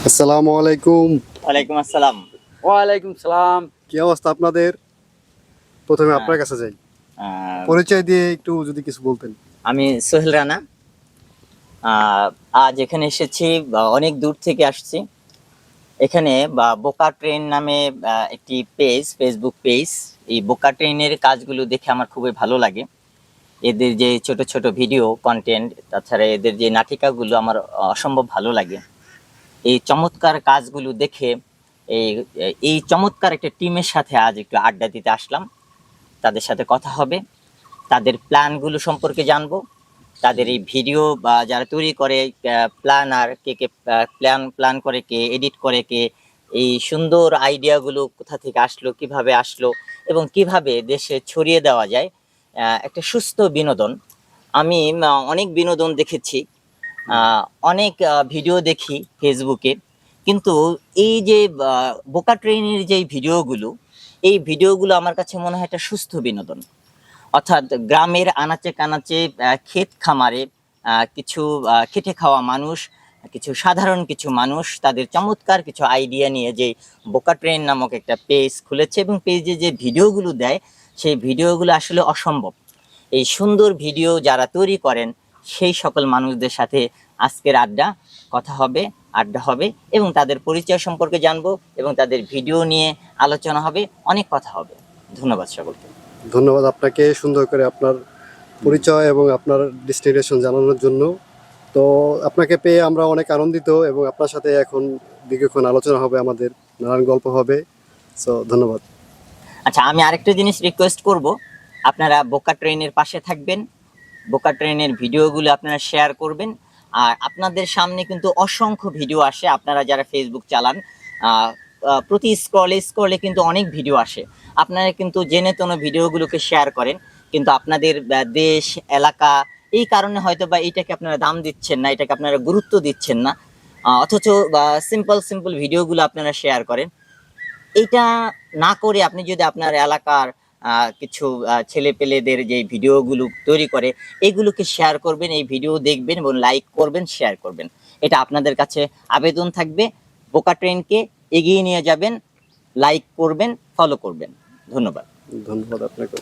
আসসালামু আলাইকুম। ওয়ালাইকুম আসসালাম। ওয়ালাইকুম সালাম। কি অবস্থা আপনাদের? প্রথমে আহ, আপনার কাছে যাই, আহ, পরিচয় দিয়ে একটু যদি কিছু বলতেন। আমি সোহেল রানা। আহ, আজ এখানে এসেছি, অনেক দূর থেকে আসছি। এখানে বোকা ট্রেন নামে একটি পেজ, ফেসবুক পেজ। এই বোকা ট্রেনের কাজগুলো দেখে আমার খুবই ভালো লাগে। এদের যে ছোট ছোট ভিডিও কন্টেন্ট, তাছাড়া এদের যে নাটিকাগুলো আমার অসম্ভব ভালো লাগে। এই চমৎকার কাজগুলো দেখে এই এই চমৎকার একটা টিমের সাথে আজ একটু আড্ডা দিতে আসলাম। তাদের সাথে কথা হবে, তাদের প্ল্যানগুলো সম্পর্কে জানবো, তাদের এই ভিডিও বা যারা তৈরি করে, প্ল্যানার কে কে, প্ল্যান করে কে, এডিট করে কে, এই সুন্দর আইডিয়াগুলো কোথা থেকে আসলো, কিভাবে আসলো, এবং কিভাবে দেশে ছড়িয়ে দেওয়া যায় একটা সুস্থ বিনোদন। আমি অনেক বিনোদন দেখেছি, অনেক ভিডিও দেখি ফেসবুকে, কিন্তু এই যে বোকা ট্রেনের যে ভিডিওগুলো, এই ভিডিওগুলো আমার কাছে মনে হয় একটা সুস্থ বিনোদন। অর্থাৎ গ্রামের আনাচে কানাচে, ক্ষেত খামারে কিছু খেটে খাওয়া মানুষ, কিছু সাধারণ কিছু মানুষ তাদের চমৎকার কিছু আইডিয়া নিয়ে যে বোকা ট্রেন নামক একটা পেজ খুলেছে, এবং পেজে যে ভিডিওগুলো দেয় সেই ভিডিওগুলো আসলে অসম্ভব। এই সুন্দর ভিডিও যারা তৈরি করেন সেই সকল মানুষদের সাথে আজকের কথা হবে, আড্ডা হবে, এবং তাদের পরিচয় সম্পর্কে জানবো, এবং তাদের ভিডিও নিয়ে আলোচনা হবে, অনেক কথা হবে। ধন্যবাদ সকলকে। ধন্যবাদ আপনাকে সুন্দর করে আপনার পরিচয় এবং আপনার ডেস্টিনেশন জানানোর জন্য। তো আপনাকে পেয়ে আমরা অনেক আনন্দিত এবং আপনার সাথে এখন দীর্ঘক্ষণ আলোচনা হবে, আমাদের নানান গল্প হবে। সো ধন্যবাদ। আচ্ছা, আমি আরেকটা জিনিস রিকোয়েস্ট করব, আপনারা বোকা ট্রেনের পাশে থাকবেন, বোকা ট্রেনের ভিডিওগুলো আপনারা শেয়ার করবেন। আর আপনাদের সামনে কিন্তু অসংখ্য ভিডিও আসে, আপনারা যারা ফেসবুক চালান, প্রতি স্ক্রলে কিন্তু অনেক ভিডিও আসে। আপনারা কিন্তু জেনে তেনে ভিডিওগুলোকে শেয়ার করেন, কিন্তু আপনাদের দেশ, এলাকা, এই কারণে হয়তো বা এইটাকে আপনারা দাম দিচ্ছেন না, এটাকে আপনারা গুরুত্ব দিচ্ছেন না, অথচ সিম্পল ভিডিওগুলো আপনারা শেয়ার করেন। এইটা না করে আপনি যদি আপনার এলাকার কিছু ছেলে পেলেদের যে ভিডিওগুলো তৈরি করে এগুলোকে শেয়ার করবেন, এই ভিডিও দেখবেন এবং লাইক করবেন, শেয়ার করবেন। এটা আপনাদের কাছে আবেদন থাকবে। বোকা ট্রেনকে এগিয়ে নিয়ে যাবেন, লাইক করবেন, ফলো করবেন। ধন্যবাদ। ধন্যবাদ আপনাকে।